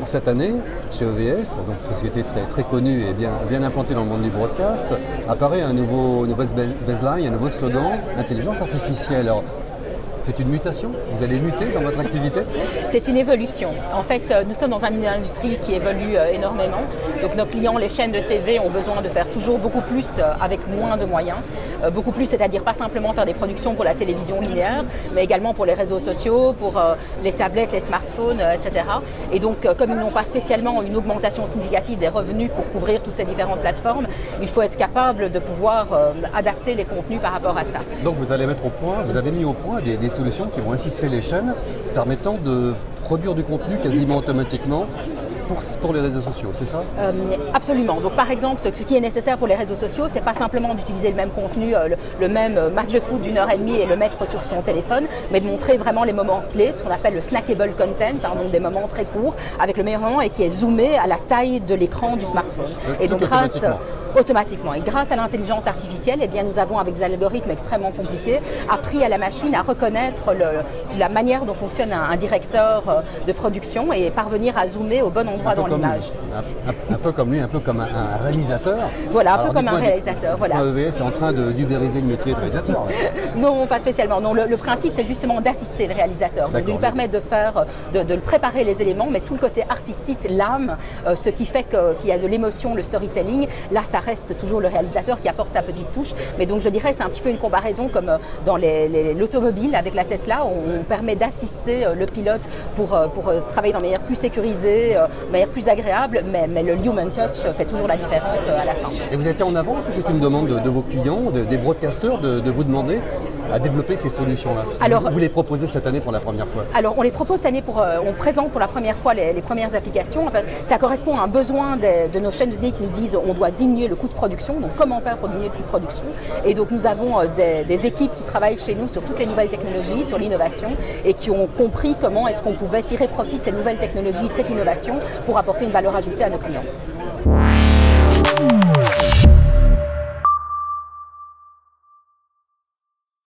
cette année, chez OVS, donc société très connue et bien implantée dans le monde du broadcast, apparaît une nouvelle baseline, un nouveau slogan, intelligence artificielle. Alors, c'est une mutation? Vous allez muter dans votre activité? C'est une évolution. En fait, nous sommes dans une industrie qui évolue énormément. Donc nos clients, les chaînes de TV, ont besoin de faire toujours beaucoup plus avec moins de moyens. Beaucoup plus, c'est-à-dire pas simplement faire des productions pour la télévision linéaire, mais également pour les réseaux sociaux, pour les tablettes, les smartphones, etc. Et donc, comme ils n'ont pas spécialement une augmentation significative des revenus pour couvrir toutes ces différentes plateformes, il faut être capable de pouvoir adapter les contenus par rapport à ça. Donc vous allez mettre au point, vous avez mis au point des solutions qui vont assister les chaînes, permettant de produire du contenu quasiment automatiquement pour les réseaux sociaux, c'est ça? Absolument. Donc par exemple, ce qui est nécessaire pour les réseaux sociaux, c'est pas simplement d'utiliser le même contenu, le même match de foot d'1 heure et demie et le mettre sur son téléphone, mais de montrer vraiment les moments clés, ce qu'on appelle le snackable content, donc des moments très courts, avec le meilleur moment et qui est zoomé à la taille de l'écran du smartphone. Et donc automatiquement. Et grâce à l'intelligence artificielle, eh bien, nous avons, avec des algorithmes extrêmement compliqués, appris à la machine à reconnaître la manière dont fonctionne un directeur de production et parvenir à zoomer au bon endroit dans l'image. Un peu comme lui, un peu comme un réalisateur. Voilà, un peu comme un réalisateur. Voilà. C'est en train d'ubériser le métier de réalisateur. Non, pas spécialement. Non, le principe, c'est justement d'assister le réalisateur, de lui permettre de préparer les éléments, mais tout le côté artistique, l'âme, ce qui fait qu'il y a de l'émotion, le storytelling, là, ça reste toujours le réalisateur qui apporte sa petite touche. Mais donc je dirais c'est un petit peu une comparaison comme dans l'automobile avec la Tesla, où on permet d'assister le pilote pour travailler dans une manière plus sécurisée, de manière plus agréable, mais le human touch fait toujours la différence à la fin. Et vous étiez en avance ou c'est une demande de vos clients, des broadcasters, de vous demander à développer ces solutions-là? Alors, vous les proposez cette année pour la première fois? Alors on les propose cette année, on présente pour la première fois les premières applications. En fait, ça correspond à un besoin de nos chaînes de télé qui nous disent on doit diminuer le coût de production, donc comment faire pour diminuer le coût de production. Et donc nous avons des équipes qui travaillent chez nous sur toutes les nouvelles technologies, sur l'innovation, et qui ont compris comment est-ce qu'on pouvait tirer profit de ces nouvelles technologies, de cette innovation, pour apporter une valeur ajoutée à nos clients.